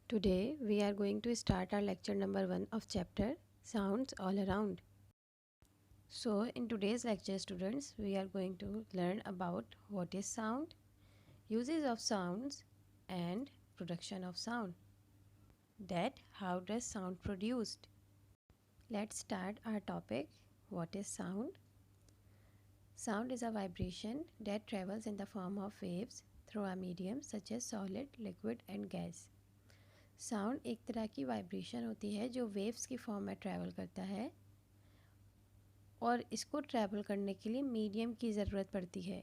Today we are going to start our lecture number 1 of chapter Sounds All Around. So in today's lecture students, we are going to learn about what is sound, uses of sounds and production of sound. That how does sound produced? Let's start our topic. What is sound? Sound is a vibration that travels in the form of waves through a medium such as solid, liquid and gas. Sound एक तरह की vibration होती है जो waves की form में travel करता है और इसको ट्रैवल करने के लिए मीडियम की ज़रूरत पड़ती है।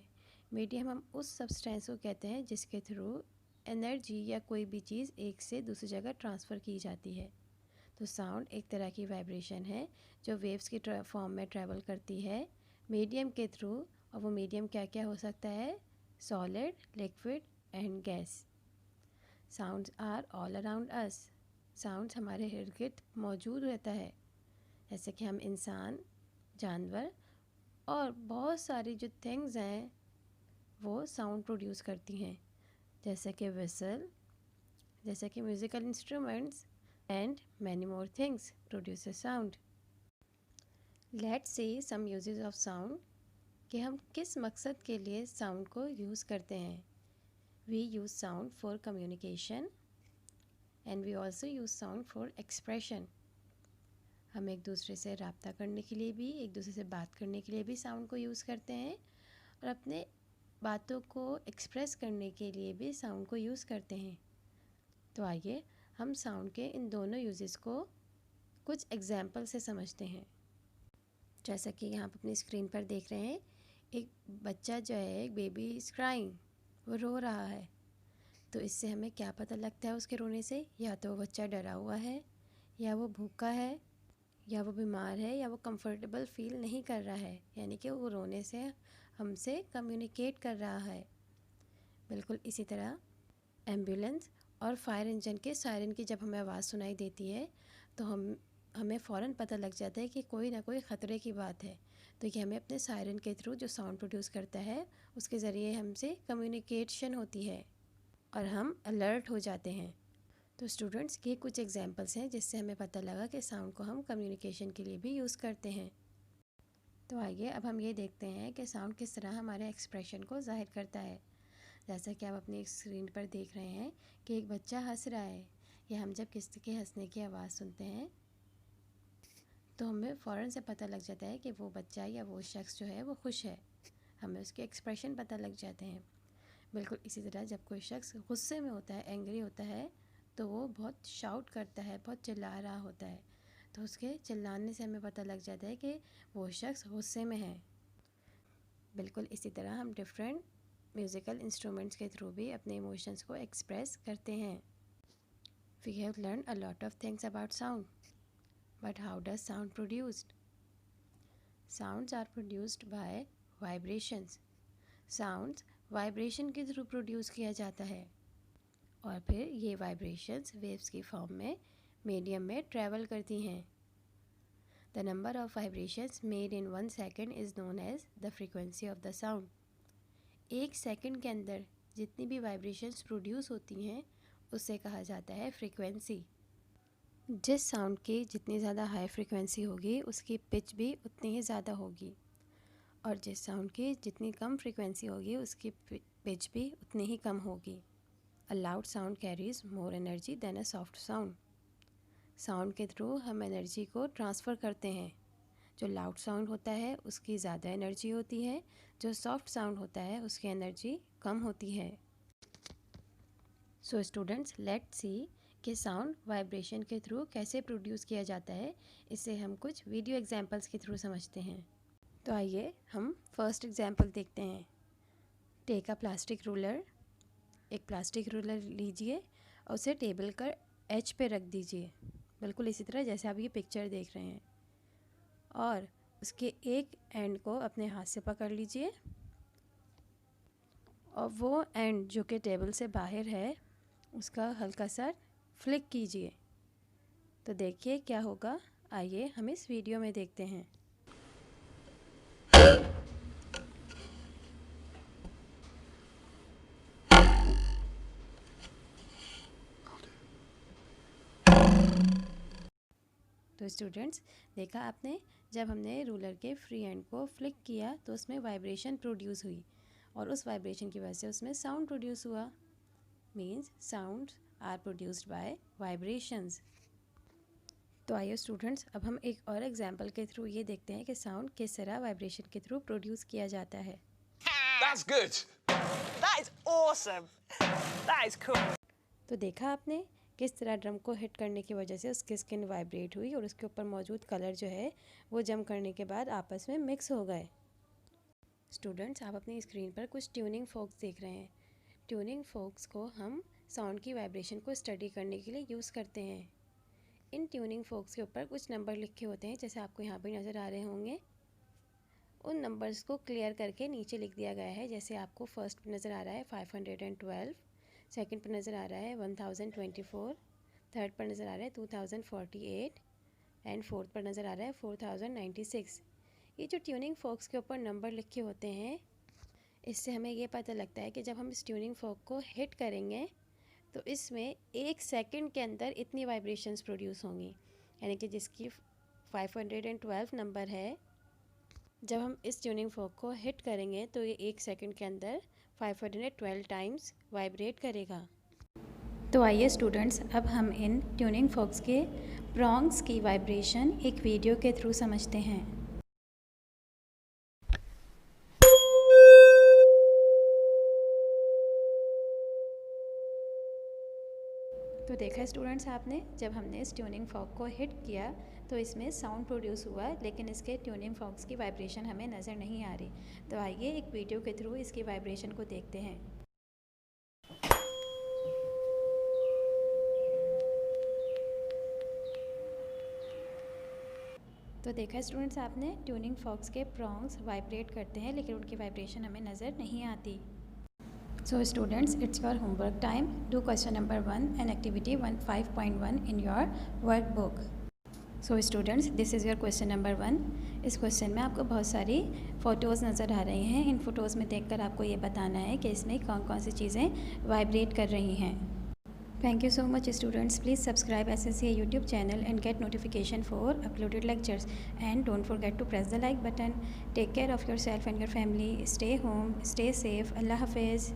मीडियम हम उस सब्सटेंस को कहते हैं जिसके थ्रू एनर्जी या कोई भी चीज़ एक से दूसरी जगह ट्रांसफ़र की जाती है। तो साउंड एक तरह की वाइब्रेशन है जो वेव्स की फॉर्म में ट्रैवल करती है मीडियम के थ्रू, और वो मीडियम क्या क्या हो सकता है? Solid, liquid and gas. Sounds are all around us. Sounds हमारे इर्द गिर्द मौजूद रहता है, जैसे कि हम इंसान, जानवर और बहुत सारी जो थिंग्स हैं वो साउंड प्रोड्यूस करती हैं, जैसे कि विसल, जैसे कि musical instruments and many more things produce sound. Let's see some uses of sound, कि हम किस मकसद के लिए साउंड को यूज़ करते हैं। We use sound for communication and we also use sound for expression. हम एक दूसरे से रब्ता करने के लिए भी, एक दूसरे से बात करने के लिए भी साउंड को यूज़ करते हैं और अपने बातों को एक्सप्रेस करने के लिए भी साउंड को यूज़ करते हैं। तो आइए हम साउंड के इन दोनों यूजेस को कुछ एग्जाम्पल से समझते हैं। जैसा कि यहाँ पर अपनी स्क्रीन पर देख रहे हैं, एक बच्चा जो है, एक बेबी इज़ क्राइंग, वो रो रहा है। तो इससे हमें क्या पता लगता है उसके रोने से? या तो वो बच्चा डरा हुआ है, या वो भूखा है, या वो बीमार है, या वो कंफर्टेबल फील नहीं कर रहा है, यानी कि वो रोने से हमसे कम्युनिकेट कर रहा है। बिल्कुल इसी तरह एम्बुलेंस और फायर इंजन के सायरन की जब हमें आवाज़ सुनाई देती है तो हमें फ़ौरन पता लग जाता है कि कोई ना कोई ख़तरे की बात है। तो ये हमें अपने सायरन के थ्रू जो साउंड प्रोड्यूस करता है उसके ज़रिए हमसे कम्युनिकेशन होती है और हम अलर्ट हो जाते हैं। तो स्टूडेंट्स, ये कुछ एग्जांपल्स हैं जिससे हमें पता लगा कि साउंड को हम कम्युनिकेशन के लिए भी यूज़ करते हैं। तो आइए अब हम ये देखते हैं कि साउंड किस तरह हमारे एक्सप्रेशन को ज़ाहिर करता है। जैसा कि आप अपनी स्क्रीन पर देख रहे हैं कि एक बच्चा हंस रहा है, या हम जब किसी के हंसने की आवाज़ सुनते हैं तो हमें फ़ौरन से पता लग जाता है कि वो बच्चा या वो शख्स जो है वो खुश है। हमें उसके एक्सप्रेशन पता लग जाते हैं। बिल्कुल इसी तरह जब कोई शख्स गुस्से में होता है, एंग्री होता है, तो वो बहुत शाउट करता है, बहुत चिल्ला रहा होता है। तो उसके चिल्लाने से हमें पता लग जाता है कि वो शख्स गुस्से में है। बिल्कुल इसी तरह हम डिफरेंट म्यूज़िकल इंस्ट्रूमेंट्स के थ्रू भी अपने इमोशंस को एक्सप्रेस करते हैं। We have learn a lot of things about sound, but how does sound produced? Sounds are produced by vibrations. Sounds vibration के थ्रू प्रोड्यूस किया जाता है और फिर ये वाइब्रेशंस वेव्स की फॉर्म में मीडियम में ट्रैवल करती हैं। The number of vibrations made in 1 second is known as the frequency of the sound. एक सेकंड के अंदर जितनी भी वाइब्रेशंस प्रोड्यूस होती हैं उसे कहा जाता है फ्रीक्वेंसी। जिस साउंड की जितनी ज़्यादा हाई फ्रीक्वेंसी होगी उसकी पिच भी उतनी ही ज़्यादा होगी, और जिस साउंड की जितनी कम फ्रीक्वेंसी होगी उसकी पिच भी उतनी ही कम होगी। A loud sound carries more energy than a soft sound. Sound के थ्रू हम एनर्जी को ट्रांसफ़र करते हैं। जो लाउड साउंड होता है उसकी ज़्यादा एनर्जी होती है, जो सॉफ्ट साउंड होता है उसकी एनर्जी कम होती है। सो स्टूडेंट्स, लेट्स सी कि साउंड वाइब्रेशन के थ्रू कैसे प्रोड्यूस किया जाता है। इसे हम कुछ वीडियो एग्जांपल्स के थ्रू समझते हैं। तो आइए हम फर्स्ट एग्जांपल देखते हैं। Take a plastic ruler. एक प्लास्टिक रूलर लीजिए और उसे टेबल कर एज पे रख दीजिए, बिल्कुल इसी तरह जैसे आप ये पिक्चर देख रहे हैं, और उसके एक एंड को अपने हाथ से पकड़ लीजिए और वो एंड जो कि टेबल से बाहर है उसका हल्का सा फ्लिक कीजिए। तो देखिए क्या होगा। आइए हम इस वीडियो में देखते हैं। तो स्टूडेंट्स, देखा आपने, जब हमने रूलर के फ्री एंड को फ्लिक किया तो उसमें वाइब्रेशन प्रोड्यूस हुई और उस वाइब्रेशन की वजह से उसमें साउंड प्रोड्यूस हुआ। Means sound are produced by vibrations. तो आइए स्टूडेंट्स, अब हम एक और एग्जांपल के थ्रू ये देखते हैं कि साउंड किस तरह वाइब्रेशन के थ्रू प्रोड्यूस किया जाता है। That's good. That is awesome. That is cool. तो देखा आपने किस तरह ड्रम को हिट करने की वजह से उसकी स्किन वाइब्रेट हुई और उसके ऊपर मौजूद कलर जो है वो जम करने के बाद आपस में मिक्स हो गए। स्टूडेंट्स, आप अपनी स्क्रीन पर कुछ ट्यूनिंग फोक्स देख रहे हैं। ट्यूनिंग फोक्स को हम साउंड की वाइब्रेशन को स्टडी करने के लिए यूज़ करते हैं। इन ट्यूनिंग फोक्स के ऊपर कुछ नंबर लिखे होते हैं, जैसे आपको यहाँ पर नज़र आ रहे होंगे। उन नंबर्स को क्लियर करके नीचे लिख दिया गया है। जैसे आपको फर्स्ट पर नज़र आ रहा है 512, सेकंड पर नज़र आ रहा है 1024, थर्ड पर नज़र आ रहा है 2048 एंड फोर्थ पर नज़र आ रहा है 4096। ये जो ट्यूनिंग फोक्स के ऊपर नंबर लिखे होते हैं, इससे हमें ये पता लगता है कि जब हम इस ट्यूनिंग फोक को हिट करेंगे तो इसमें 1 सेकंड के अंदर इतनी वाइब्रेशंस प्रोड्यूस होंगी। यानी कि जिसकी 512 नंबर है, जब हम इस ट्यूनिंग फोक को हिट करेंगे तो ये 1 सेकंड के अंदर 512 टाइम्स वाइब्रेट करेगा। तो आइए स्टूडेंट्स, अब हम इन ट्यूनिंग फोक्स के प्रॉन्ग्स की वाइब्रेशन एक वीडियो के थ्रू समझते हैं। तो देखा स्टूडेंट्स आपने, जब हमने इस ट्यूनिंग फॉक को हिट किया तो इसमें साउंड प्रोड्यूस हुआ, लेकिन इसके ट्यूनिंग फॉक्स की वाइब्रेशन हमें नज़र नहीं आ रही। तो आइए एक वीडियो के थ्रू इसकी वाइब्रेशन को देखते हैं। तो देखा स्टूडेंट्स आपने, ट्यूनिंग फॉक्स के प्रॉन्ग्स वाइब्रेट करते हैं लेकिन उनकी वाइब्रेशन हमें नज़र नहीं आती। So students, it's your homework time. Do question number 1 and activity 5.1 in your workbook. So students, this is your question number 1. इस क्वेश्चन में आपको बहुत सारी फ़ोटोज़ नज़र आ रही हैं। इन फ़ोटोज़ में देखकर आपको ये बताना है कि इसमें कौन कौन सी चीज़ें वाइब्रेट कर रही हैं। Thank you so much students. Please subscribe SSCA YouTube channel and get notification for uploaded lectures. And don't forget to press the like button. Take care of yourself and your family. Stay home. Stay safe. Allah Hafiz.